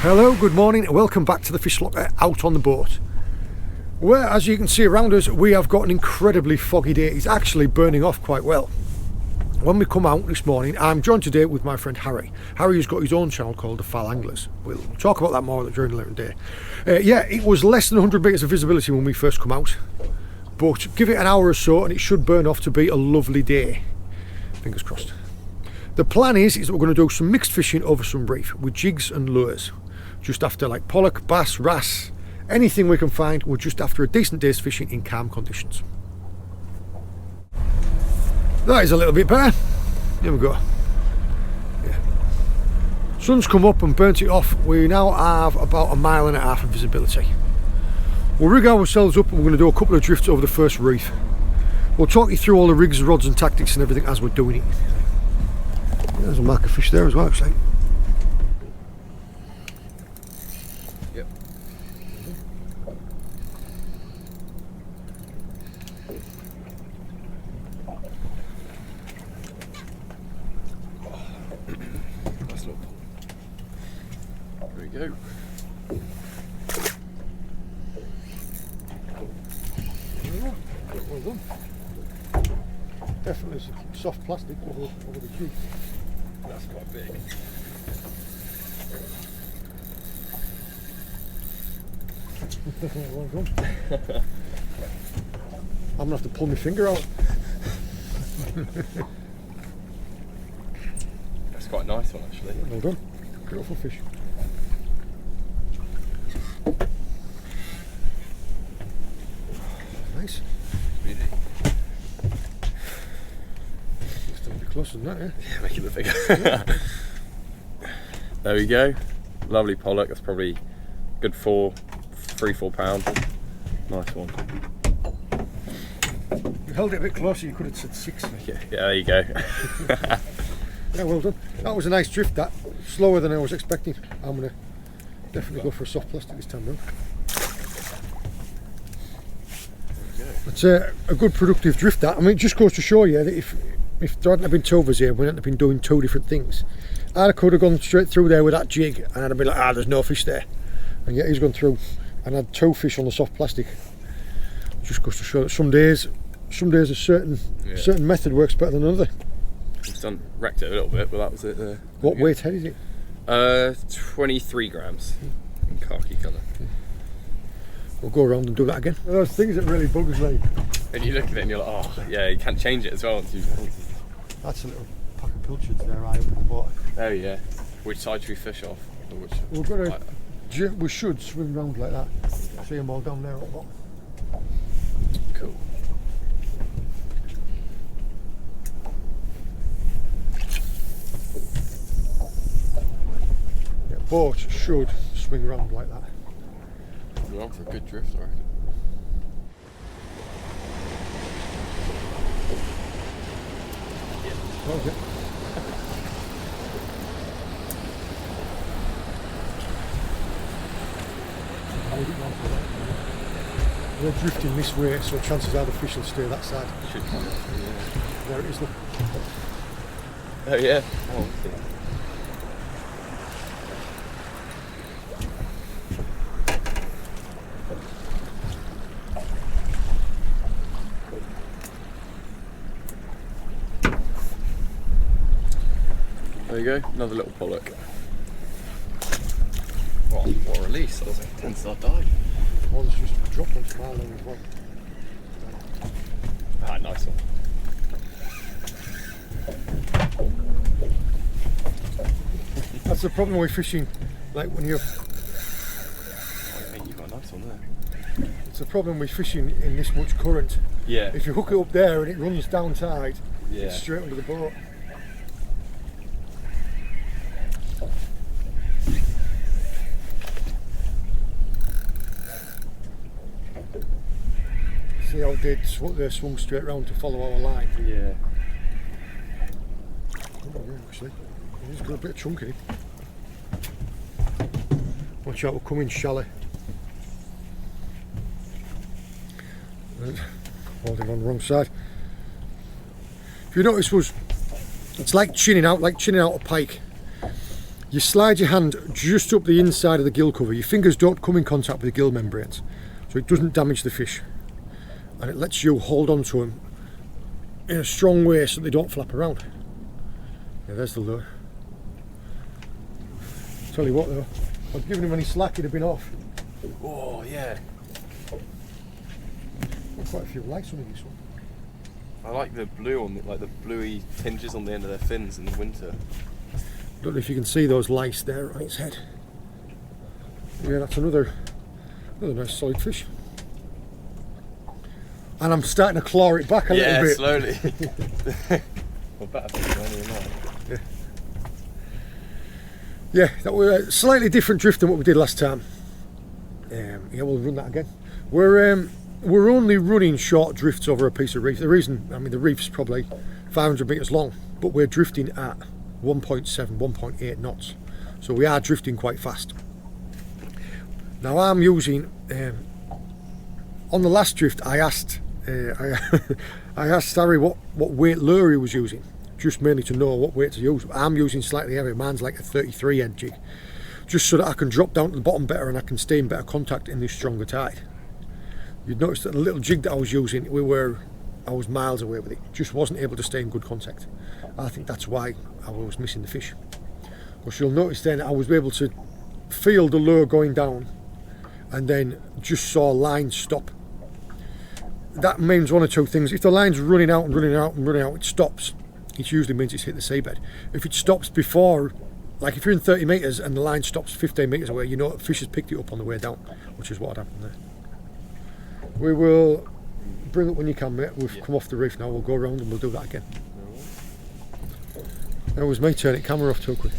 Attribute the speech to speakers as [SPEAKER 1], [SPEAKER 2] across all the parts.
[SPEAKER 1] Hello, good morning, and welcome back to the Fish Locker out on the boat. Where, as you can see around us, we have got an incredibly foggy day. It's actually burning off quite well. When we come out this morning, I'm joined today with my friend Harry. Harry has got his own channel called The Foul Anglers. We'll talk about that more during the later day. Yeah, it was less than 100 metres of visibility when we first come out, but give it an hour or so and it should burn off to be a lovely day. Fingers crossed. The plan is that we're going to do some mixed fishing over some reef with jigs and lures. Just after like pollock, bass, wrasse, anything we can find. We're just after a decent day's fishing in calm conditions. That is a little bit better. Here we go. Yeah. Sun's come up and burnt it off. We now have about a mile and a half of visibility. We'll rig ourselves up and we're going to do a couple of drifts over the first reef. We'll talk you through all the rigs, rods and tactics and everything as we're doing it. There's a mark of fish there as well, actually.
[SPEAKER 2] Yep. Nice little pull. There we go.
[SPEAKER 1] Well done. Definitely some soft plastic over the jig.
[SPEAKER 2] That's quite big.
[SPEAKER 1] Well done. I'm going to have to pull my finger out.
[SPEAKER 2] That's quite a nice one actually.
[SPEAKER 1] Well done. Beautiful fish. Nice.
[SPEAKER 2] Really?
[SPEAKER 1] Still a bit closer than that, yeah?
[SPEAKER 2] Yeah, make it look bigger. There we go. Lovely pollock. That's probably good for 3-4 pound. Nice one.
[SPEAKER 1] You held it a bit closer, you could have said 6.
[SPEAKER 2] Yeah, there you go.
[SPEAKER 1] Yeah, well done. That was a nice drift, that. Slower than I was expecting. I'm going to definitely go for a soft plastic this time round. It's a good productive drift, that. I mean, it just goes to show you that if there hadn't been tovers here, we hadn't been doing 2 different things. I could have gone straight through there with that jig and I'd have been like, there's no fish there. And yet he's gone through and had 2 fish on the soft plastic. Just goes to show that some days a certain method works better than another.
[SPEAKER 2] It's wrecked it a little bit, but that was it there.
[SPEAKER 1] What weight head is it?
[SPEAKER 2] 23 grams in khaki colour.
[SPEAKER 1] We'll go around and do that again. Those things that really bug us, like.
[SPEAKER 2] And you look at it and you're like, oh yeah, you can't change it as well.
[SPEAKER 1] That's a little pack of pilchards there, I opened the water.
[SPEAKER 2] Oh yeah. Which side should we fish off? Or which?
[SPEAKER 1] We're gonna, we should swim round like that. See them all down there at the bottom.
[SPEAKER 2] Cool.
[SPEAKER 1] Yeah, boat should swing round like that.
[SPEAKER 2] We're on for a good drift, I reckon.
[SPEAKER 1] Okay. We're drifting this way, so chances are the fish will stay that side.
[SPEAKER 2] Should come. Yeah.
[SPEAKER 1] There it is, look.
[SPEAKER 2] Oh yeah. Oh, okay. There you go, another little pollock. What a release, that was like a 10-star dive.
[SPEAKER 1] One's just dropped onto my line as well.
[SPEAKER 2] Ah, nice one.
[SPEAKER 1] That's the problem with fishing, like when you're...
[SPEAKER 2] Oh, mate, you've got a nice one there.
[SPEAKER 1] It's a problem with fishing in this much current.
[SPEAKER 2] Yeah.
[SPEAKER 1] If you hook it up there and it runs down tide,
[SPEAKER 2] Yeah.
[SPEAKER 1] it's straight under the boat. See how they swung straight round to follow our line.
[SPEAKER 2] Yeah.
[SPEAKER 1] Oh, yeah, actually. He's got a bit of chunk in it. Watch out, we'll come in shallow. Holding on the wrong side. If you notice, it's like chinning out a pike. you slide your hand just up the inside of the gill cover. Your fingers don't come in contact with the gill membranes, so it doesn't damage the fish, and it lets you hold on to them in a strong way so they don't flap around. Yeah, there's the lure. Tell you what though, if I'd given him any slack he'd have been off.
[SPEAKER 2] Oh yeah.
[SPEAKER 1] Quite a few lights on this one.
[SPEAKER 2] I like the blue on like the bluey tinges on the end of their fins in the winter.
[SPEAKER 1] Don't know if you can see those lice there on its head. Yeah, that's another nice solid fish. And I'm starting to claw it back a little bit.
[SPEAKER 2] Yeah, slowly. Well, better fish than that.
[SPEAKER 1] Yeah, that was a slightly different drift than what we did last time. Yeah, we'll run that again. We're only running short drifts over a piece of reef. The reason, I mean, the reef's probably 500 metres long, but we're drifting at 1.7, 1.8 knots. So we are drifting quite fast. Now I'm using, on the last drift I asked I asked Harry what weight lure he was using, just mainly to know what weight to use. I'm using slightly heavier, mine's like a 33 head jig, just so that I can drop down to the bottom better and I can stay in better contact in this stronger tide. You'd notice that the little jig that I was using, I was miles away with it, just wasn't able to stay in good contact. I think that's why I was missing the fish. Because you'll notice then I was able to feel the lure going down and then just saw line stop. That means one or two things. If the line's running out and running out and running out, it stops. It usually means it's hit the seabed. If it stops before, like if you're in 30 metres and the line stops 15 metres away, you know the fish has picked it up on the way down, which is what happened there. We will bring it when you can, mate. We've come off the reef now. We'll go around and we'll do that again. It was me turning the camera off too quick.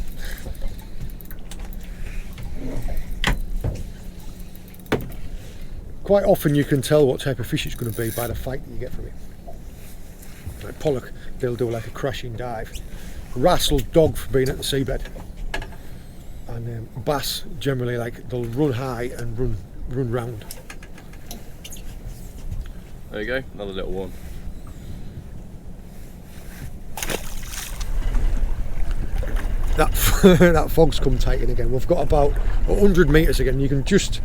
[SPEAKER 1] Quite often you can tell what type of fish it's going to be by the fight that you get from it. Like pollock, they'll do like a crashing dive. Wrasse will dog for being at the seabed. And bass, generally, like they'll run high and run round.
[SPEAKER 2] There you go, another little one.
[SPEAKER 1] That fog's come tight in again. We've got about 100 metres again. You can just,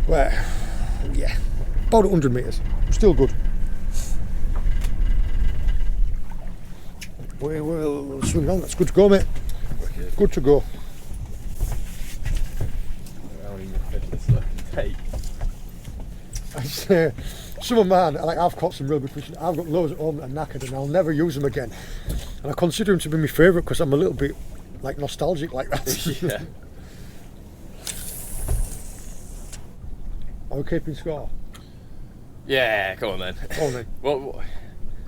[SPEAKER 1] well, yeah, about 100 metres. Still good. We will swing on. That's good to go, mate. Good to go.
[SPEAKER 2] How many fish is left to take?
[SPEAKER 1] Some of mine, like I've caught some real good fish. I've got loads at home that are knackered and I'll never use them again. And I consider them to be my favourite because I'm a little bit like nostalgic like that.
[SPEAKER 2] Yeah.
[SPEAKER 1] Are we keeping score?
[SPEAKER 2] Yeah, come on then.
[SPEAKER 1] Go on then.
[SPEAKER 2] Well,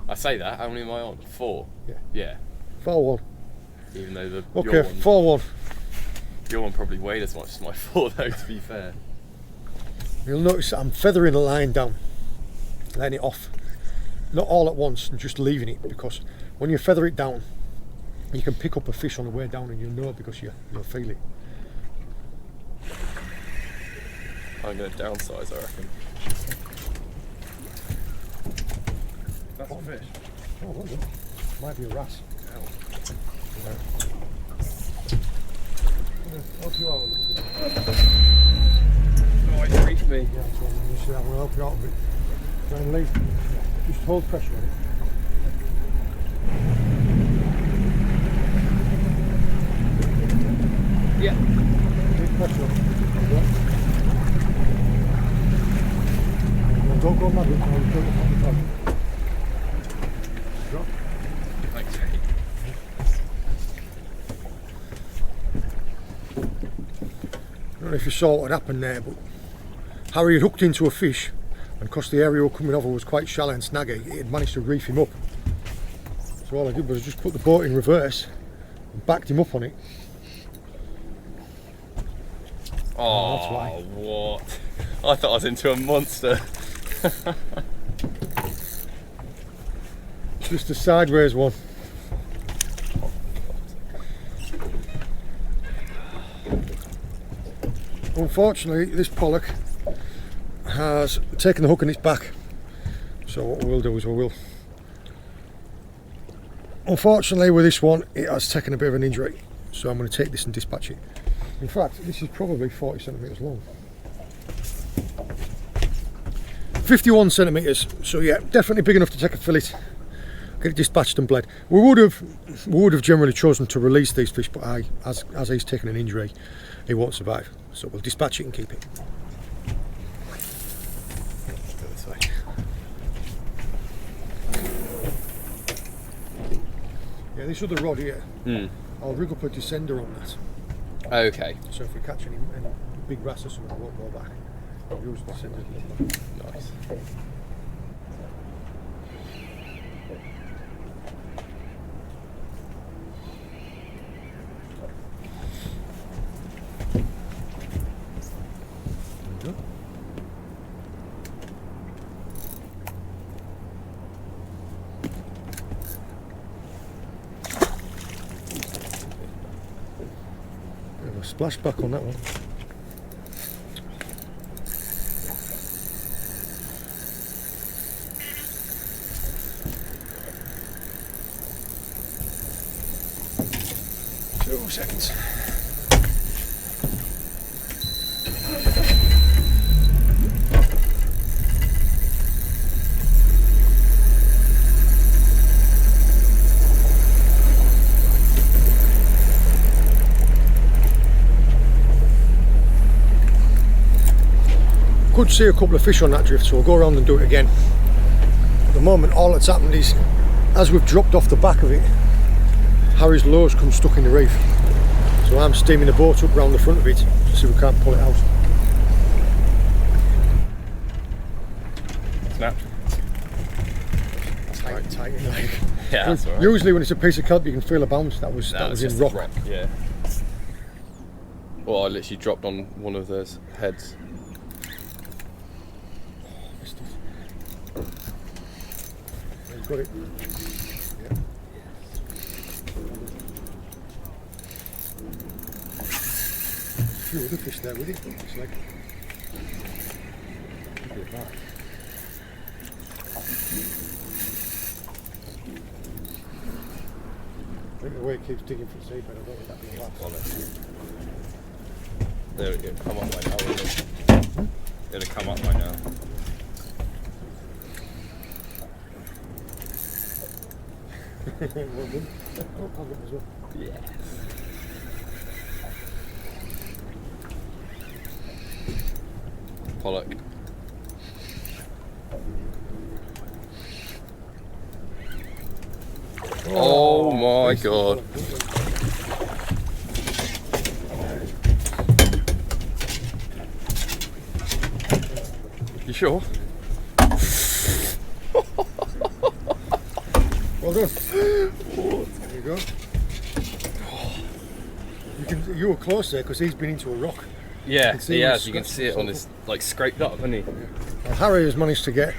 [SPEAKER 2] I say that, how many am I on? 4?
[SPEAKER 1] Yeah.
[SPEAKER 2] Yeah.
[SPEAKER 1] 4-1.
[SPEAKER 2] Even though the
[SPEAKER 1] Okay, 4-1.
[SPEAKER 2] Your one probably weighed as much as my 4 though, to be fair.
[SPEAKER 1] You'll notice that I'm feathering the line down, letting it off. Not all at once and just leaving it, because when you feather it down, you can pick up a fish on the way down and you'll know because you'll feel it.
[SPEAKER 2] I'm going to downsize, I reckon. That's a fish.
[SPEAKER 1] Oh, well done. Might be a wrasse. Yeah. Help you out a little bit.
[SPEAKER 2] Oh, it reached me.
[SPEAKER 1] Yeah, so I'm going to help you out a bit. Try and leave. Just hold pressure on it.
[SPEAKER 2] Yeah.
[SPEAKER 1] Big pressure on it. Well, don't go mad with it. I'll do it on the top. Drop.
[SPEAKER 2] Thanks, mate.
[SPEAKER 1] I don't know if you saw what happened there, but Harry had hooked into a fish, and because the area coming over was quite shallow and snaggy, it had managed to reef him up. So all I did was just put the boat in reverse and backed him up on it.
[SPEAKER 2] Oh,
[SPEAKER 1] that's why.
[SPEAKER 2] What? I thought I was into a monster.
[SPEAKER 1] Just a sideways one. Unfortunately, this pollock has taken the hook in its back. So what we'll do is unfortunately with this one, it has taken a bit of an injury. So I'm going to take this and dispatch it. In fact, this is probably 40 centimetres long. 51 centimetres, so yeah, definitely big enough to take a fillet. Get it dispatched and bled. We would have generally chosen to release these fish, but as he's taken an injury, he won't survive. So we'll dispatch it and keep it. Go this way. Yeah, this other rod here, I'll rig up a descender on that.
[SPEAKER 2] Okay.
[SPEAKER 1] So if we catch any big wrasse or something, we won't go back. I'll use the descender.
[SPEAKER 2] Nice.
[SPEAKER 1] Splashback on that one. Two seconds. Could see a couple of fish on that drift, so we'll go around and do it again. At the moment, all that's happened is, as we've dropped off the back of it, Harry's lowe's come stuck in the reef. So I'm steaming the boat up round the front of it to see if we can't pull it out.
[SPEAKER 2] Snapped.
[SPEAKER 1] Tight in like.
[SPEAKER 2] Yeah, that's all right.
[SPEAKER 1] Usually when it's a piece of kelp you can feel a bounce. That was in rock.
[SPEAKER 2] Yeah. Well, I literally dropped on one of those heads.
[SPEAKER 1] You've got it. Yeah. A few other fish there with it. It's like could be a back. I think the way it keeps digging for the seabed, I don't think that'd be a back.
[SPEAKER 2] There we go. Come up right now. Will it? It'll come up right now.
[SPEAKER 1] Well done. Oh, I'll get as well.
[SPEAKER 2] Yeah. Pollock. Oh my god. You sure?
[SPEAKER 1] Well done. There you go. You were close there because he's been into a rock.
[SPEAKER 2] Yeah, he has. You can see it on this, like, scraped up, hasn't he?
[SPEAKER 1] Well, Harry has managed to get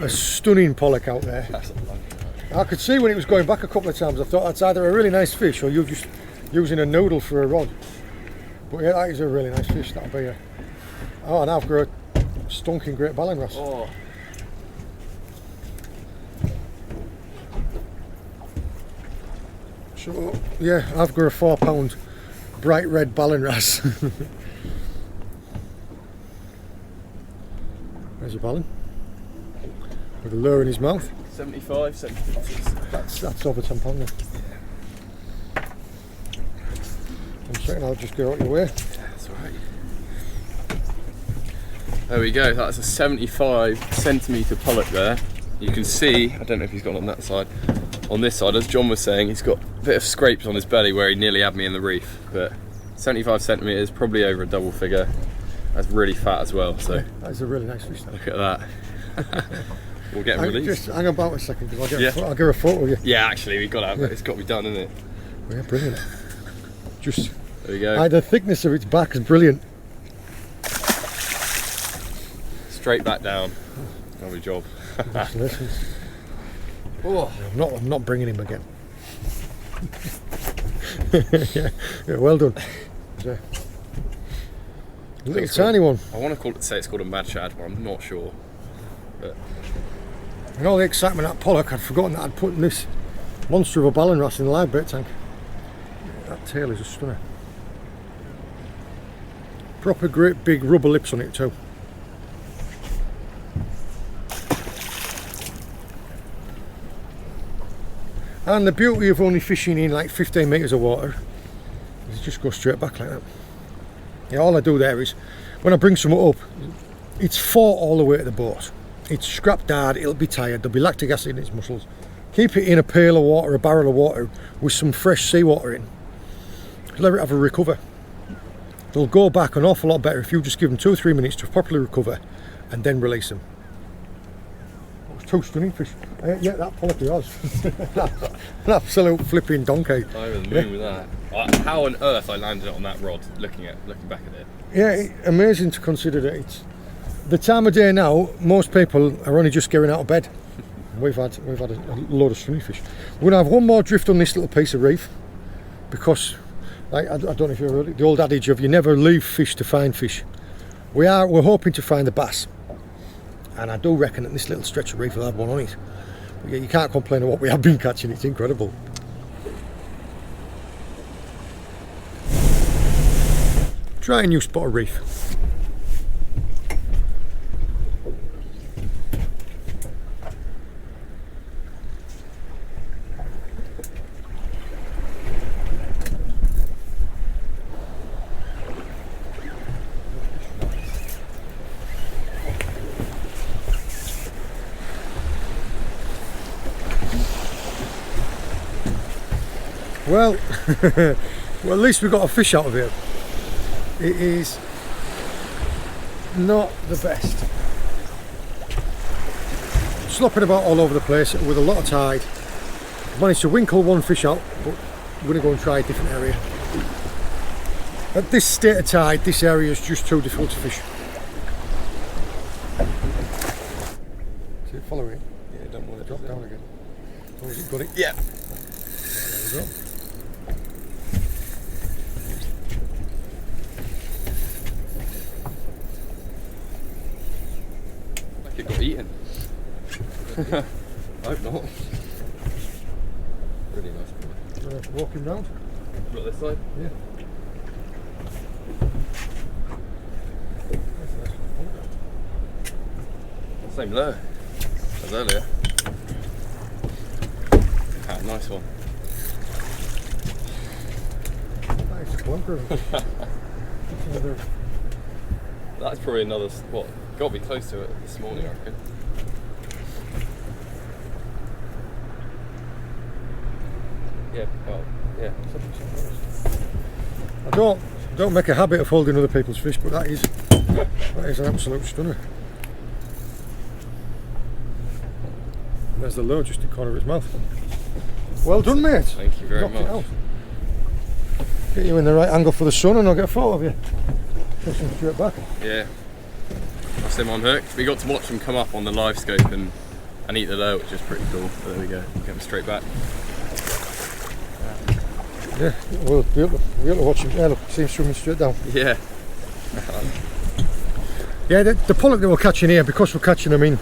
[SPEAKER 1] a stunning pollock out there. I could see when it was going back a couple of times, I thought that's either a really nice fish or you're just using a noodle for a rod. But yeah, that is a really nice fish. That'll be a... Oh, and I've got a stonking great ballan wrasse.
[SPEAKER 2] Oh.
[SPEAKER 1] So, yeah, I've got a 4 pound bright red ballan wrasse. There's a ballan. With a lure in his mouth.
[SPEAKER 2] 75, 76.
[SPEAKER 1] That's over 10 pound then. 1 second, I'll just go out your way.
[SPEAKER 2] That's alright. There we go, that's a 75 centimetre pollock there. You can see, I don't know if he's got on that side, on this side, as John was saying, he's got a bit of scrapes on his belly where he nearly had me in the reef. But 75 centimetres, probably over a double figure. That's really fat as well, so.
[SPEAKER 1] That is a really nice fish.
[SPEAKER 2] Look at that. We'll get him released.
[SPEAKER 1] Just hang about a second because I'll get a photo of you.
[SPEAKER 2] Yeah, actually, we've got to have it. It's got to be done, isn't it?
[SPEAKER 1] Yeah, brilliant. Just.
[SPEAKER 2] There we go.
[SPEAKER 1] The thickness of its back is brilliant.
[SPEAKER 2] Straight back down. Lovely job.
[SPEAKER 1] Oh. I'm not bringing him again. yeah, well done. A little tiny one.
[SPEAKER 2] I want to say it's called a mad shad, but I'm not sure. But
[SPEAKER 1] and all the excitement at Pollock, I'd forgotten that I'd put this monster of a ballan wrasse in the live bait tank. tail is a stunner. Proper great big rubber lips on it too. And the beauty of only fishing in like 15 metres of water is just go straight back like that. Yeah, all I do there is, when I bring something up, it's fought all the way to the boat. It's scrapped hard, it'll be tired, there'll be lactic acid in its muscles. Keep it in a pail of water, a barrel of water, with some fresh seawater in. Let it have a recover. They'll go back an awful lot better if you just give them 2 or 3 minutes to properly recover and then release them. That was 2 stunning fish. Yeah, that pollock was. An absolute flipping donkey.
[SPEAKER 2] Over the moon with that. How on earth I landed it on that rod, looking back at it.
[SPEAKER 1] Yeah, amazing to consider that it's the time of day now. Most people are only just getting out of bed. We've had a load of stunning fish. We're gonna have one more drift on this little piece of reef because, like, I don't know if you've heard it, the old adage of you never leave fish to find fish. We're hoping to find the bass, and I do reckon that this little stretch of reef will have one on it. But yeah, you can't complain of what we have been catching. It's incredible. Try a new spot of reef. Well, well, at least we got a fish out of here. It is not the best. Slopping about all over the place with a lot of tide. Managed to winkle one fish out, but we're going to go and try a different area. At this state of tide, this area is just too difficult to fish. See it following?
[SPEAKER 2] Yeah, don't want to
[SPEAKER 1] drop down again. Oh, has it got it?
[SPEAKER 2] Yeah.
[SPEAKER 1] There we go.
[SPEAKER 2] It got eaten. I hope not. Really nice.
[SPEAKER 1] Walking round?
[SPEAKER 2] Got this side?
[SPEAKER 1] Yeah.
[SPEAKER 2] Same lure as earlier. Ah, nice one.
[SPEAKER 1] That is a clunker.
[SPEAKER 2] That's probably another, what, got to be close to it this morning, I reckon. Yeah, well, yeah.
[SPEAKER 1] I don't make a habit of holding other people's fish, but that is an absolute stunner. And there's the lure just in the corner of its mouth. Well done, mate.
[SPEAKER 2] Thank you very
[SPEAKER 1] Knocked it
[SPEAKER 2] much.
[SPEAKER 1] out. Get you in the right angle for the sun and I'll get a photo of you. Fishing straight back.
[SPEAKER 2] Yeah. That's him on hook. We got to watch him come up on the live scope and eat the lure, which is pretty cool. So there we go. Get him straight back.
[SPEAKER 1] Yeah, we'll be able to watch him. Yeah, look, see him swimming straight down.
[SPEAKER 2] Yeah.
[SPEAKER 1] Yeah, the pollock that we're catching here, because we're catching them in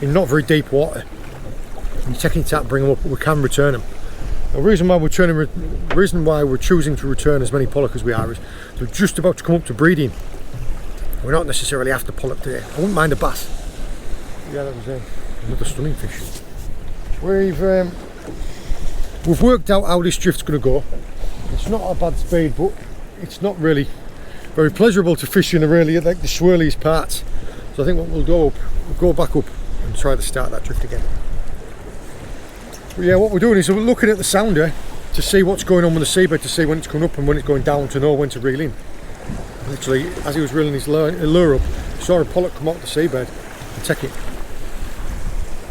[SPEAKER 1] not very deep water, and taking it out and bring them up, we can return them. The reason why we're choosing to return as many pollock as we are is they're just about to come up to breeding. We're not necessarily after pollock today. I wouldn't mind a bass. Yeah, that was another stunning fish. We've worked out how this drift's going to go. It's not a bad speed, but it's not really very pleasurable to fish in really like the swirliest parts. So I think what we'll go back up and try to start that drift again. But yeah, what we're doing is we're looking at the sounder to see what's going on with the seabed, to see when it's coming up and when it's going down, to know when to reel in. Literally, as he was reeling his lure up, saw a pollock come out the seabed and take it.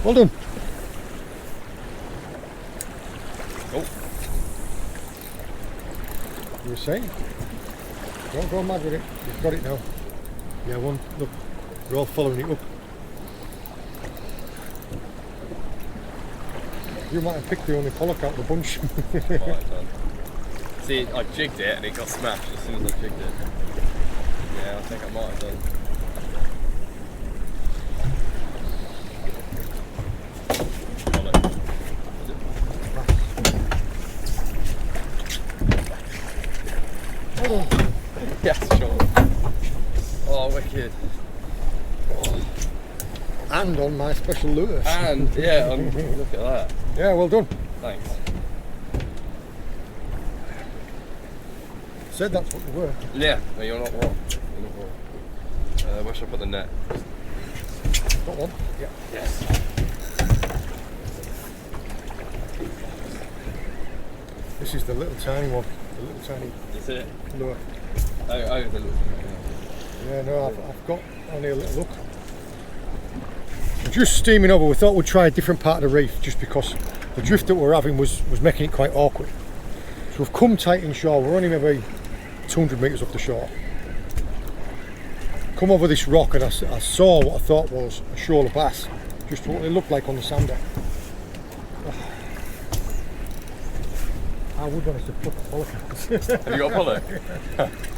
[SPEAKER 1] Well done.
[SPEAKER 2] Oh.
[SPEAKER 1] You were saying? Don't go mad with it. You've got it now. Yeah, one. Look, we're all following it up. You might have picked the only pollock out of the bunch.
[SPEAKER 2] See, I jigged it and it got smashed as soon as I jigged it. Yeah, I think I might have done.
[SPEAKER 1] Hold on.
[SPEAKER 2] Yes, sure. Oh, wicked.
[SPEAKER 1] And on my special lures.
[SPEAKER 2] And, yeah, look at that.
[SPEAKER 1] Yeah, well done.
[SPEAKER 2] Thanks.
[SPEAKER 1] Said that's what they were.
[SPEAKER 2] Yeah, no, you're not wrong. You're not wrong. Where should I put the net?
[SPEAKER 1] Got one? Yeah.
[SPEAKER 2] Yes.
[SPEAKER 1] This is the little tiny one. The little tiny
[SPEAKER 2] Is it?
[SPEAKER 1] lure.
[SPEAKER 2] Oh, the little.
[SPEAKER 1] Yeah, no, I've got only a little look. We're just steaming over. We thought we'd try a different part of the reef just because the drift that we're having was making it quite awkward. So we've come tight inshore. We're only maybe 200 metres off the shore. Come over this rock and I saw what I thought was a shoal of bass. Just what it looked like on the sander. I would want us to pluck a pollock.
[SPEAKER 2] Have you got a pollock?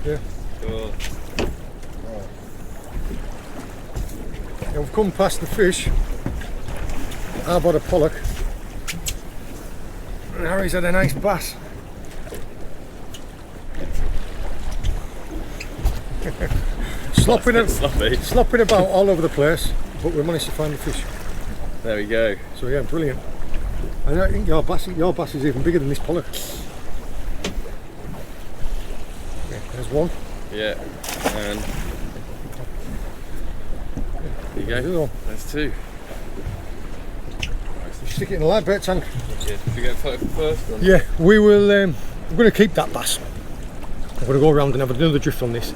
[SPEAKER 1] Yeah.
[SPEAKER 2] Cool.
[SPEAKER 1] Yeah, we've come past the fish. I've had a pollock. And Harry's had a nice bass. Slopping about all over the place, but we managed to find the fish.
[SPEAKER 2] There we go.
[SPEAKER 1] So yeah, brilliant. And I think your bass is even bigger than this pollock. Yeah, there's one.
[SPEAKER 2] Yeah, and there you
[SPEAKER 1] There's the
[SPEAKER 2] go.
[SPEAKER 1] other one.
[SPEAKER 2] There's two.
[SPEAKER 1] You stick it in a light bait tank.
[SPEAKER 2] Yeah, did you go first? Or?
[SPEAKER 1] Yeah, we will. We're going to keep that bass. I'm going to go around and have another drift on this.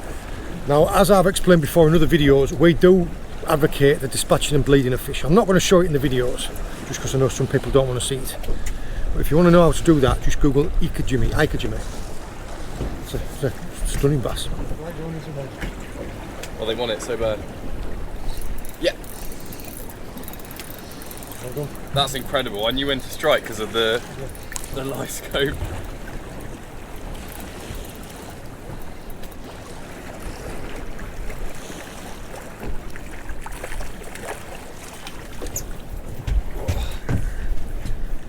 [SPEAKER 1] Now, as I've explained before in other videos, we do advocate the dispatching and bleeding of fish. I'm not going to show it in the videos, just because I know some people don't want to see it. But if you want to know how to do that, just Google Ikejime. It's a stunning bass.
[SPEAKER 2] Oh, they want it so bad. Yeah.
[SPEAKER 1] Well done.
[SPEAKER 2] That's incredible. I knew when to strike because of the live scope.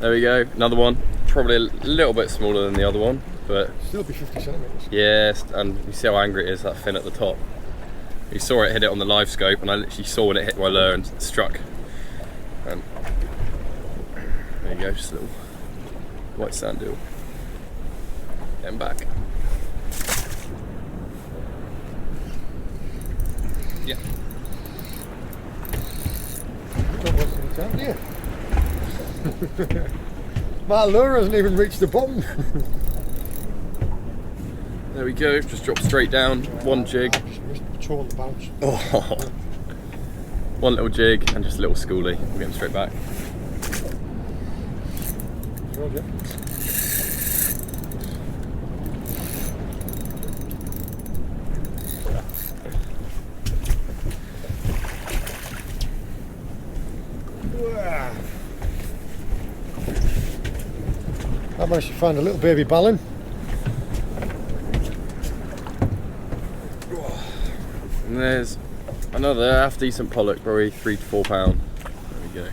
[SPEAKER 2] There we go, another one. Probably a little bit smaller than the other one, but
[SPEAKER 1] Still be 50 centimetres.
[SPEAKER 2] yes, and you see how angry it is, that fin at the top. You saw it hit it on the live scope, and I literally saw when it hit my lure and struck. And there you go, just a little white sand eel. Getting back. Yeah.
[SPEAKER 1] Don't waste any time, do you? My lure hasn't even reached the bottom.
[SPEAKER 2] There we go, just drop straight down, one jig.
[SPEAKER 1] Just missed the toe on the bounce.
[SPEAKER 2] Oh. One little jig and just a little schoolie. We'll get him straight back.
[SPEAKER 1] Sure, yeah. I managed to find a little baby ballon.
[SPEAKER 2] And there's another half decent pollock, probably 3 to 4 pound. There we go.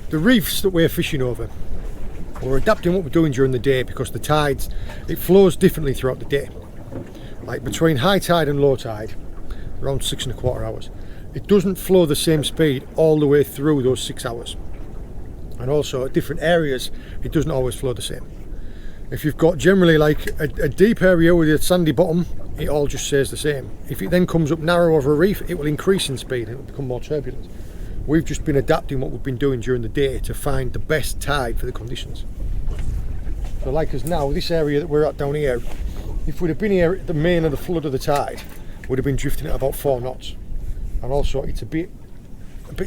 [SPEAKER 1] The reefs that we're fishing over, we're adapting what we're doing during the day because the tides, it flows differently throughout the day. Like between high tide and low tide, around 6¼ hours, it doesn't flow the same speed all the way through those 6 hours. And also at different areas, it doesn't always flow the same. If you've got generally like a deep area with a sandy bottom, it all just stays the same. If it then comes up narrow over a reef, it will increase in speed and it will become more turbulent. We've just been adapting what we've been doing during the day to find the best tide for the conditions. So like us now, this area that we're at down here, if we'd have been here at the main of the flood of the tide, we'd have been drifting at about 4 knots. And also it's a bit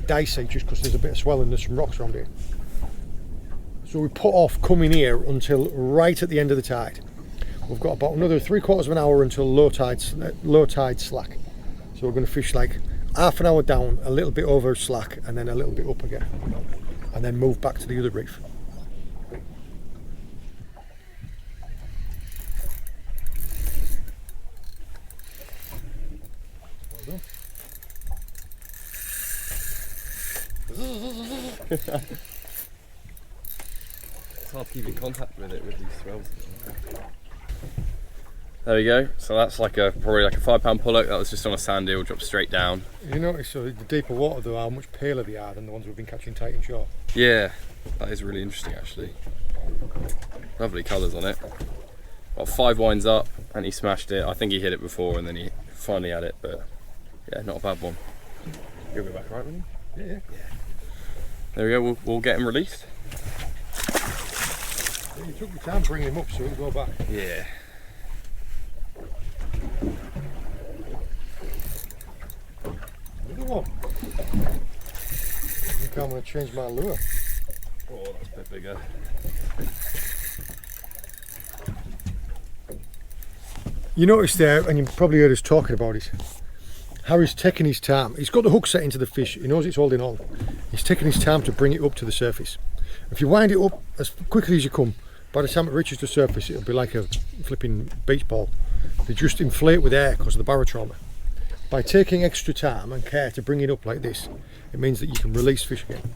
[SPEAKER 1] dicey just because there's a bit of swell and there's some rocks around here. So we put off coming here until right at the end of the tide. We've got about another 3/4 of an hour until low tide slack. So we're going to fish like half an hour down, a little bit over slack, and then a little bit up again, and then move back to the other reef.
[SPEAKER 2] It's hard to keep in contact with it with these swells. There we go. So that's like probably like a £5 pollock. That was just on a sand eel, dropped straight down.
[SPEAKER 1] You notice so the deeper water though, how much paler they are than the ones we've been catching tight inshore.
[SPEAKER 2] Yeah, that is really interesting actually. Lovely colours on it. Got 5 winds up and he smashed it. I think he hit it before and then he finally had it, but yeah, not a bad one. You'll go back right with him?
[SPEAKER 1] Yeah.
[SPEAKER 2] There we go, we'll get him released.
[SPEAKER 1] Yeah, you took your time bringing him up so he'll go back.
[SPEAKER 2] Yeah.
[SPEAKER 1] Another one. I think I'm going to change my lure.
[SPEAKER 2] Oh, that's a bit bigger.
[SPEAKER 1] You noticed there, and you probably heard us talking about it, how he's taking his time. He's got the hook set into the fish, he knows it's holding on. He's taking his time to bring it up to the surface. If you wind it up as quickly as you come, by the time it reaches the surface, it'll be like a flipping beach ball. They just inflate with air because of the barotrauma. By taking extra time and care to bring it up like this, it means that you can release fish again.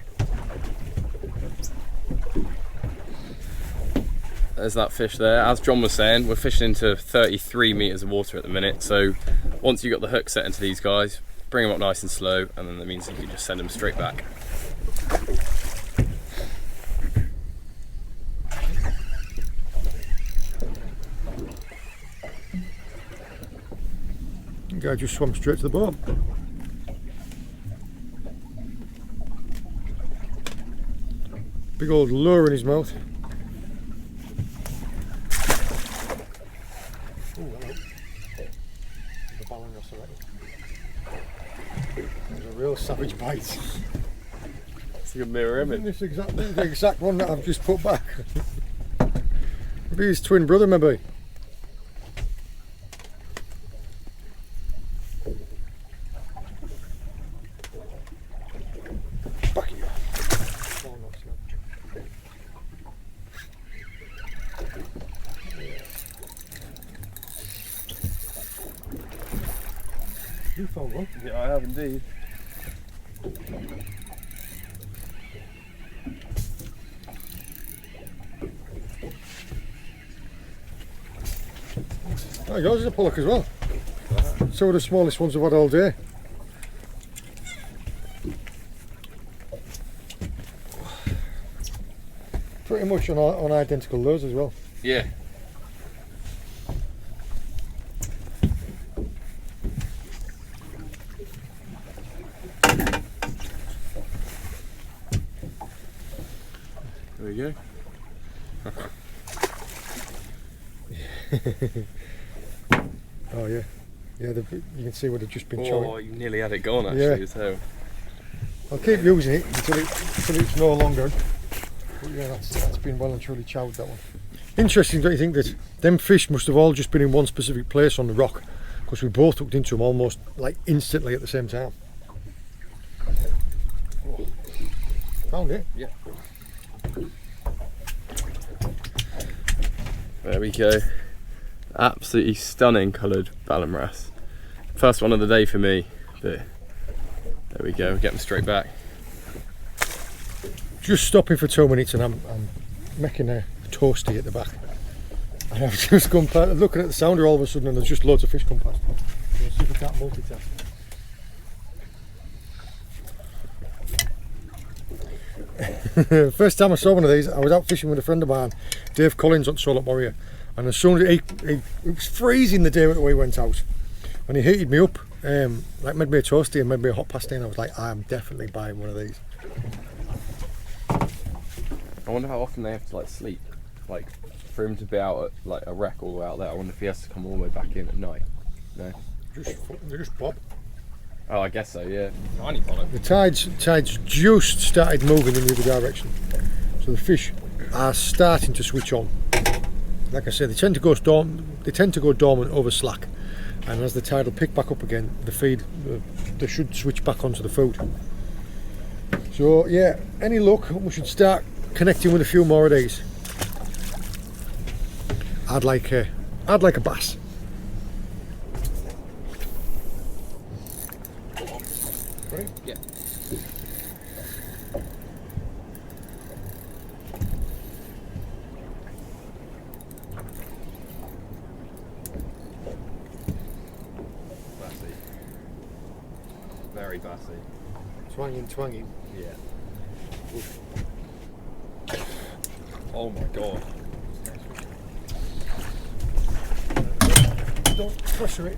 [SPEAKER 2] There's that fish there. As John was saying, we're fishing into 33 metres of water at the minute, so once you've got the hook set into these guys, bring them up nice and slow, and then that means you can just send them straight back.
[SPEAKER 1] The guy just swam straight to the boat. Big old lure in his mouth. Oh, hello. The ballan There's a real savage bite.
[SPEAKER 2] It's a good mirror image.
[SPEAKER 1] This the exact one that I've just put back. Maybe his twin brother, maybe. Back here. Oh, no, it's not. You found one?
[SPEAKER 2] Yeah, I have indeed.
[SPEAKER 1] Oh, yours is a pollock as well. So are the smallest ones I've had all day. Pretty much on identical lures as well.
[SPEAKER 2] Yeah. There we go.
[SPEAKER 1] Oh yeah, yeah. You can see where they've just been
[SPEAKER 2] Oh,
[SPEAKER 1] chowing.
[SPEAKER 2] you nearly had it gone actually.
[SPEAKER 1] Yeah.
[SPEAKER 2] So
[SPEAKER 1] I'll keep using it until it's no longer. But yeah, that's been well and truly chowed, that one. Interesting, don't you think, that them fish must have all just been in one specific place on the rock, because we both hooked into them almost like instantly at the same time. Oh. Found it.
[SPEAKER 2] yeah. There we go. Absolutely stunning coloured ballan wrasse. First one of the day for me, but there we go, get them straight back.
[SPEAKER 1] Just stopping for 2 minutes and I'm making a toasty at the back. And I've just gone past, looking at the sounder all of a sudden, and there's just loads of fish come past. So see if I can't multitask. First time I saw one of these, I was out fishing with a friend of mine, Dave Collins on Solent Warrior, and as soon as it was freezing the day that we went out, and he heated me up, like made me a toasty and made me a hot pasty, and I was like, I'm definitely buying one of these.
[SPEAKER 2] I wonder how often they have to like sleep, like for him to be out at like a wreck all the way out there. I wonder if he has to come all the way back in at night. No.
[SPEAKER 1] They just bob.
[SPEAKER 2] Oh, I guess so. Yeah. Tiny pollock.
[SPEAKER 1] The tides just started moving in the other direction, so the fish are starting to switch on. Like I said, they tend to go dormant over slack, and as the tide will pick back up again, the feed they should switch back onto the food. So yeah, any luck, we should start connecting with a few more of these. I'd like a bass. Right?
[SPEAKER 2] Yeah. Very bassy.
[SPEAKER 1] Twanging.
[SPEAKER 2] Yeah. Oof. Oh my god.
[SPEAKER 1] Don't pressure it.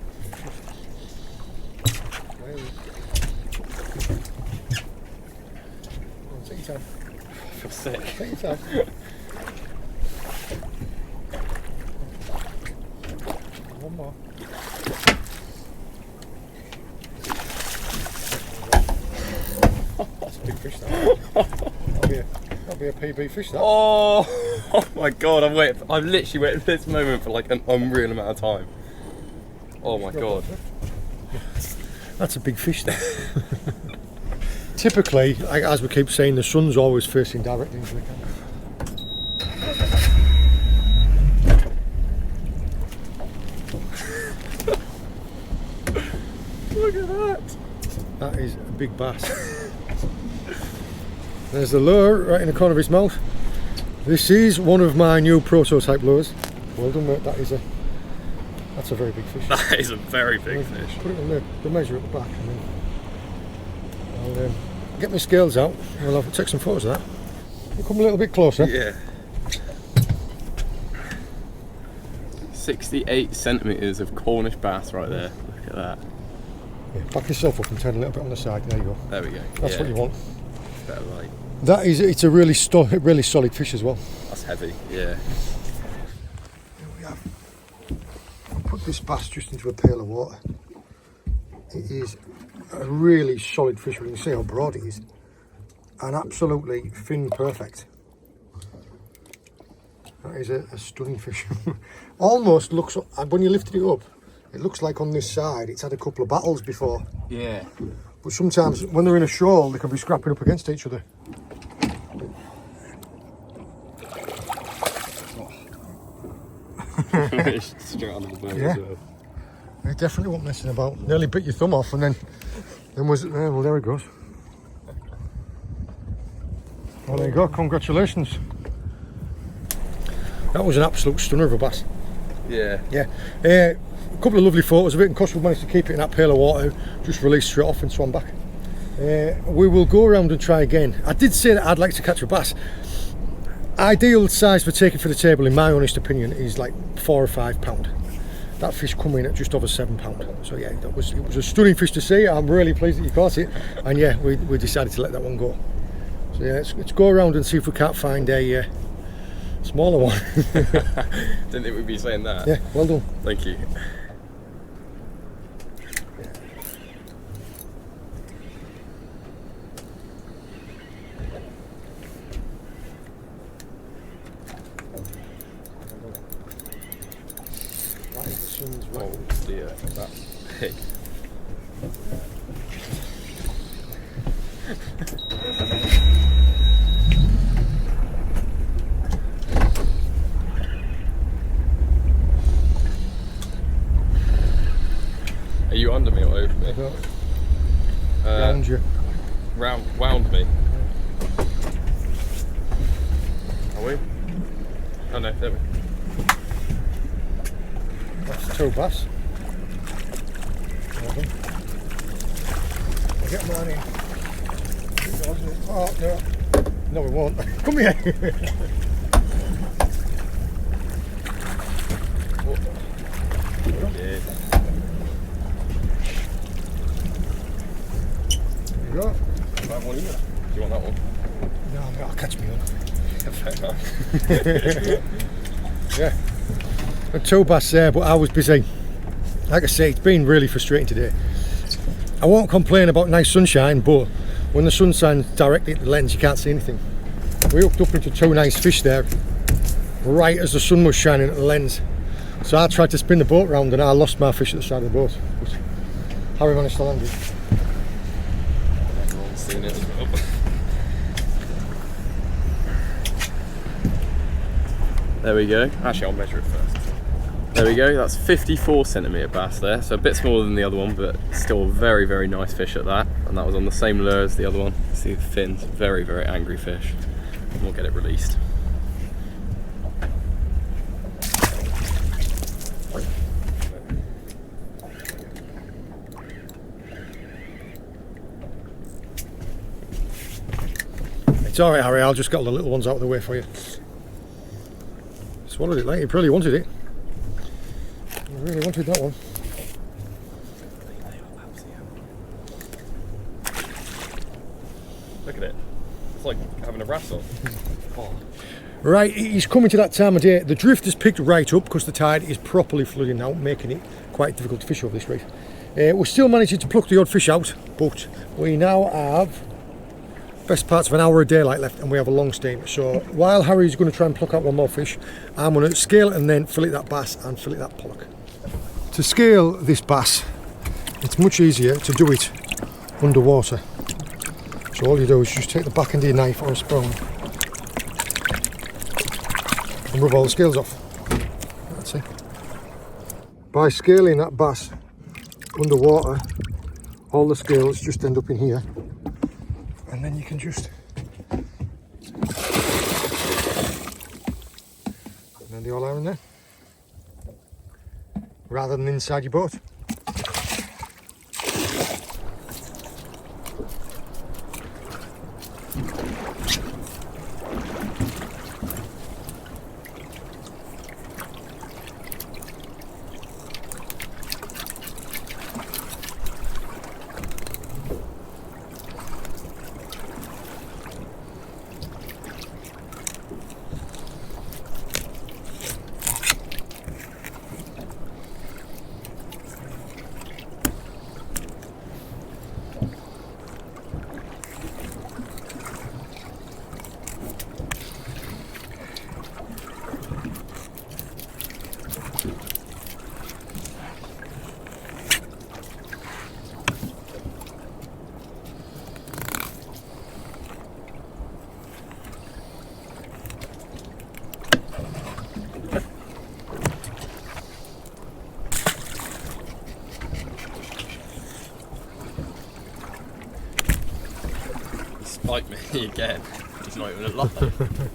[SPEAKER 1] Take your time.
[SPEAKER 2] I feel sick.
[SPEAKER 1] Take your time. One more. That's a big fish, that. That'll be a PB fish, that.
[SPEAKER 2] Oh my god, I've literally waited for this moment for like an unreal amount of time. Oh my god.
[SPEAKER 1] That's a big fish, that. Typically, like, as we keep saying, the sun's always facing directly into the camera.
[SPEAKER 2] Look at that.
[SPEAKER 1] That is a big bass. There's the lure right in the corner of his mouth. This is one of my new prototype lures. Well done, mate. That's a very big fish.
[SPEAKER 2] That is a very big fish.
[SPEAKER 1] Put it on the measure at the back, and then I'll get my scales out. And I'll take some photos of that. We'll come a little bit closer.
[SPEAKER 2] Yeah. 68 centimetres of Cornish bass right there. Look at that.
[SPEAKER 1] Yeah, back yourself up and turn a little bit on the side. There you go.
[SPEAKER 2] There we go.
[SPEAKER 1] That's what you want.
[SPEAKER 2] Better light.
[SPEAKER 1] It's a really solid fish as well.
[SPEAKER 2] That's heavy. Yeah.
[SPEAKER 1] Here we have. I'll put this bass just into a pail of water. It is a really solid fish. You can see how broad it is, and absolutely fin perfect. That is a stunning fish. Almost looks, when you lifted it up, it looks like on this side it's had a couple of battles before.
[SPEAKER 2] Yeah.
[SPEAKER 1] But sometimes when they're in a shoal, they can be scrapping up against each other.
[SPEAKER 2] Straight under the boat
[SPEAKER 1] Yeah.
[SPEAKER 2] as well.
[SPEAKER 1] They definitely weren't messing about. Nearly bit your thumb off, and then was well, there it goes. Well, there you go. Congratulations. That was an absolute stunner of a bass.
[SPEAKER 2] Yeah.
[SPEAKER 1] Yeah. A couple of lovely photos of it, and Cosh managed to keep it in that pail of water, just released straight off and swam back. We will go around and try again. I did say that I'd like to catch a bass. Ideal size for taking for the table, in my honest opinion, is like 4 or 5 pound. That fish come in at just over 7 pound. So yeah, it was a stunning fish to see. I'm really pleased that you caught it, and yeah, we decided to let that one go. So yeah, let's go around and see if we can't find a smaller one.
[SPEAKER 2] Didn't think we'd be saying that.
[SPEAKER 1] Yeah, well done.
[SPEAKER 2] Thank you.
[SPEAKER 1] Right, the sun's right.
[SPEAKER 2] Oh dear, that's big. Are you under me or over me?
[SPEAKER 1] Round you.
[SPEAKER 2] Wound me. Are we? Oh no, there we.
[SPEAKER 1] That's 2 bass. Well done. I'll get mine in. Oh no. No, we won't. Come here.
[SPEAKER 2] Yeah.
[SPEAKER 1] There you go.
[SPEAKER 2] That one either. Do you want that one?
[SPEAKER 1] No, I'll catch me on.
[SPEAKER 2] Fair enough.
[SPEAKER 1] Yeah. A 2 bass there, but I was busy. Like I say, it's been really frustrating today. I won't complain about nice sunshine, but when the sun shines directly at the lens, you can't see anything. We hooked up into 2 nice fish there, right as the sun was shining at the lens. So I tried to spin the boat round and I lost my fish at the side of the boat. But Harry managed to land it.
[SPEAKER 2] Everyone's seen it as well. There we go. Actually, I'll measure it first. There we go. That's 54 centimetre bass there. So a bit smaller than the other one, but still a very, very nice fish at that. And that was on the same lure as the other one. See the fins. Very, very angry fish. And we'll get it released.
[SPEAKER 1] It's alright, Harry, I'll just get all the little ones out of the way for you. Swallowed it, like you probably wanted it. You really wanted that one.
[SPEAKER 2] Look at it. It's like having a wrestle. Oh.
[SPEAKER 1] Right, he's coming to that time of day. The drift has picked right up because the tide is properly flooding now, making it quite difficult to fish over this reef. We're still managing to pluck the odd fish out, but we now have best parts of an hour of daylight left and we have a long steam. So while Harry's going to try and pluck out one more fish, I'm going to scale and then fillet that bass and fillet that pollock. To scale this bass, it's much easier to do it underwater. So all you do is just take the back end of your knife or a spoon and rub all the scales off. That's it. By scaling that bass underwater, all the scales just end up in here, and then you can just and then they all are in there, rather than inside your boat.
[SPEAKER 2] Spike me again. He's not even alive.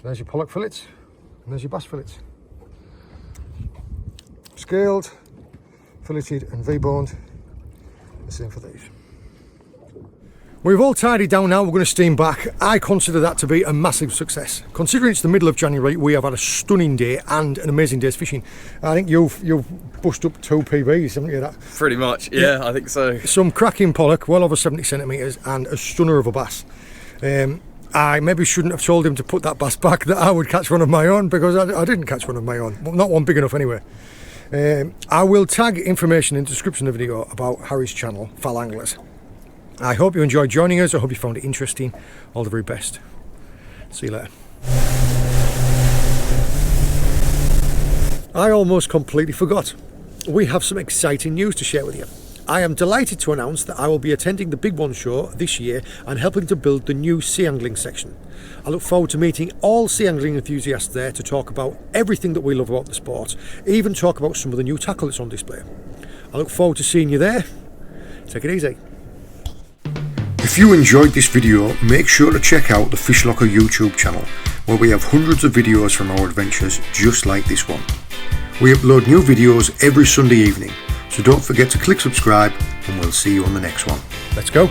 [SPEAKER 1] There's your pollock fillets and there's your bass fillets. Scaled, filleted and V-boned. The same for these. We've all tidied down now, we're going to steam back. I consider that to be a massive success. Considering it's the middle of January, we have had a stunning day and an amazing day's fishing. I think you've bust up 2 PBs, haven't you? That
[SPEAKER 2] Pretty much, yeah, I think so.
[SPEAKER 1] Some cracking pollock, well over 70 centimetres, and a stunner of a bass. I maybe shouldn't have told him to put that bass back, that I would catch one of my own, because I didn't catch one of my own. Well, not one big enough anyway. I will tag information in the description of the video about Harry's channel, Foul Anglers. I hope you enjoyed joining us. I hope you found it interesting. All the very best. See you later. I almost completely forgot. We have some exciting news to share with you. I am delighted to announce that I will be attending the Big One Show this year and helping to build the new sea angling section. I look forward to meeting all sea angling enthusiasts there to talk about everything that we love about the sport, even talk about some of the new tackle that's on display. I look forward to seeing you there. Take it easy. If you enjoyed this video, make sure to check out the Fish Locker YouTube channel, where we have hundreds of videos from our adventures just like this one. We upload new videos every Sunday evening, so don't forget to click subscribe and we'll see you on the next one. Let's go.